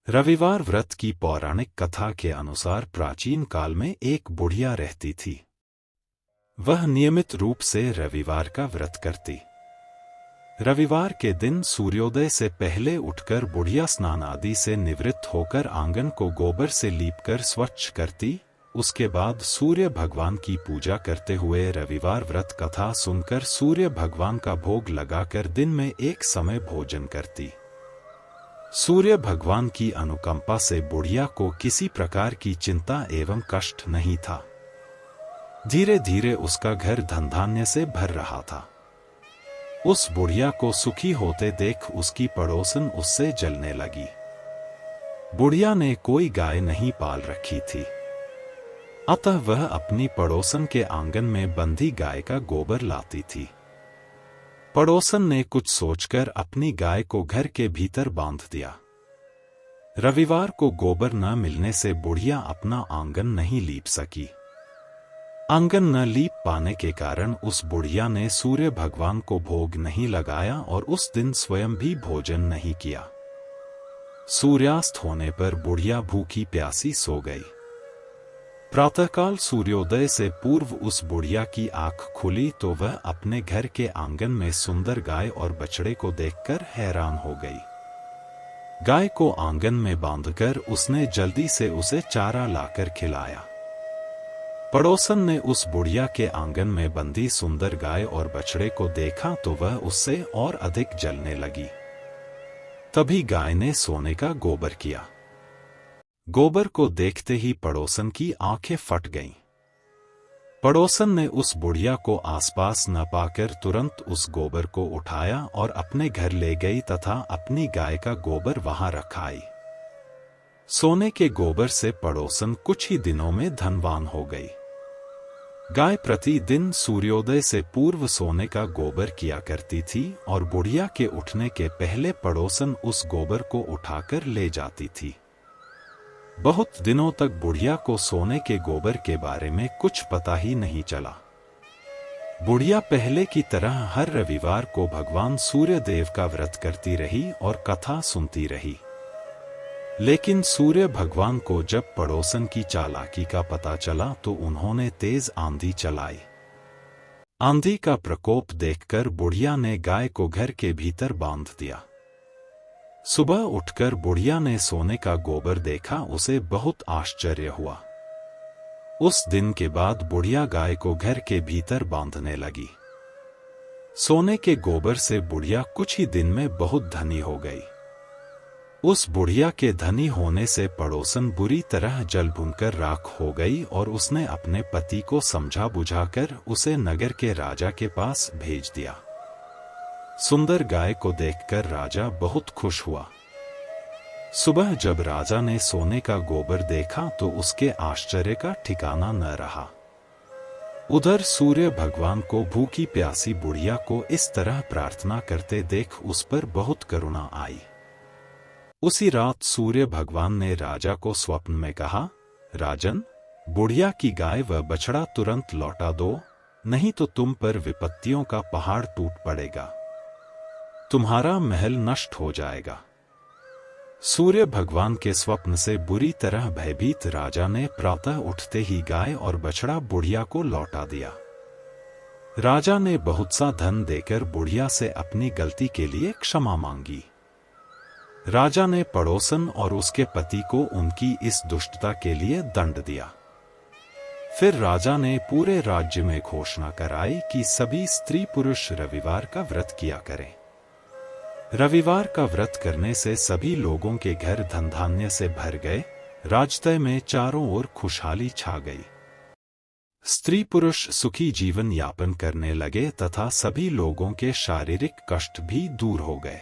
रविवार व्रत की पौराणिक कथा के अनुसार प्राचीन काल में एक बुढ़िया रहती थी। वह नियमित रूप से रविवार का व्रत करती। रविवार के दिन सूर्योदय से पहले उठकर बुढ़िया स्नान आदि से निवृत्त होकर आंगन को गोबर से लीपकर स्वच्छ करती। उसके बाद सूर्य भगवान की पूजा करते हुए रविवार व्रत कथा सुनकर सूर्य भगवान का भोग लगाकर दिन में एक समय भोजन करती। सूर्य भगवान की अनुकंपा से बुढ़िया को किसी प्रकार की चिंता एवं कष्ट नहीं था। धीरे धीरे उसका घर धन धान्य से भर रहा था। उस बुढ़िया को सुखी होते देख उसकी पड़ोसन उससे जलने लगी। बुढ़िया ने कोई गाय नहीं पाल रखी थी, अतः वह अपनी पड़ोसन के आंगन में बंधी गाय का गोबर लाती थी। पड़ोसन ने कुछ सोचकर अपनी गाय को घर के भीतर बांध दिया। रविवार को गोबर न मिलने से बुढ़िया अपना आंगन नहीं लीप सकी। आंगन न लीप पाने के कारण उस बुढ़िया ने सूर्य भगवान को भोग नहीं लगाया और उस दिन स्वयं भी भोजन नहीं किया। सूर्यास्त होने पर बुढ़िया भूखी प्यासी सो गई। प्रातःकाल सूर्योदय से पूर्व उस बुढ़िया की आंख खुली तो वह अपने घर के आंगन में सुंदर गाय और बछड़े को देखकर हैरान हो गई। गाय को आंगन में बांधकर उसने जल्दी से उसे चारा लाकर खिलाया। पड़ोसन ने उस बुढ़िया के आंगन में बंधी सुंदर गाय और बछड़े को देखा तो वह उससे और अधिक जलने लगी। तभी गाय ने सोने का गोबर किया। गोबर को देखते ही पड़ोसन की आंखें फट गईं। पड़ोसन ने उस बुढ़िया को आसपास न पाकर तुरंत उस गोबर को उठाया और अपने घर ले गई तथा अपनी गाय का गोबर वहां रख आई। सोने के गोबर से पड़ोसन कुछ ही दिनों में धनवान हो गई। गाय प्रतिदिन सूर्योदय से पूर्व सोने का गोबर किया करती थी और बुढ़िया के उठने के पहले पड़ोसन उस गोबर को उठाकर ले जाती थी। बहुत दिनों तक बुढ़िया को सोने के गोबर के बारे में कुछ पता ही नहीं चला। बुढ़िया पहले की तरह हर रविवार को भगवान सूर्य देव का व्रत करती रही और कथा सुनती रही। लेकिन सूर्य भगवान को जब पड़ोसन की चालाकी का पता चला तो उन्होंने तेज आंधी चलाई। आंधी का प्रकोप देखकर बुढ़िया ने गाय को घर के भीतर बांध दिया। सुबह उठकर बुढ़िया ने सोने का गोबर देखा, उसे बहुत आश्चर्य हुआ। उस दिन के बाद बुढ़िया गाय को घर के भीतर बांधने लगी। सोने के गोबर से बुढ़िया कुछ ही दिन में बहुत धनी हो गई। उस बुढ़िया के धनी होने से पड़ोसन बुरी तरह जल भुनकर राख हो गई और उसने अपने पति को समझा बुझाकर उसे नगर के राजा के पास भेज दिया। सुंदर गाय को देखकर राजा बहुत खुश हुआ। सुबह जब राजा ने सोने का गोबर देखा तो उसके आश्चर्य का ठिकाना न रहा। उधर सूर्य भगवान को भूखी प्यासी बुढ़िया को इस तरह प्रार्थना करते देख उस पर बहुत करुणा आई। उसी रात सूर्य भगवान ने राजा को स्वप्न में कहा, राजन, बुढ़िया की गाय व बछड़ा तुरंत लौटा दो, नहीं तो तुम पर विपत्तियों का पहाड़ टूट पड़ेगा, तुम्हारा महल नष्ट हो जाएगा। सूर्य भगवान के स्वप्न से बुरी तरह भयभीत राजा ने प्रातः उठते ही गाय और बछड़ा बुढ़िया को लौटा दिया। राजा ने बहुत सा धन देकर बुढ़िया से अपनी गलती के लिए क्षमा मांगी। राजा ने पड़ोसन और उसके पति को उनकी इस दुष्टता के लिए दंड दिया। फिर राजा ने पूरे राज्य में घोषणा कराई कि सभी स्त्री पुरुष रविवार का व्रत किया करें। रविवार का व्रत करने से सभी लोगों के घर धन धान्य से भर गए। राजतय में चारों ओर खुशहाली छा गई। स्त्री पुरुष सुखी जीवन यापन करने लगे तथा सभी लोगों के शारीरिक कष्ट भी दूर हो गए।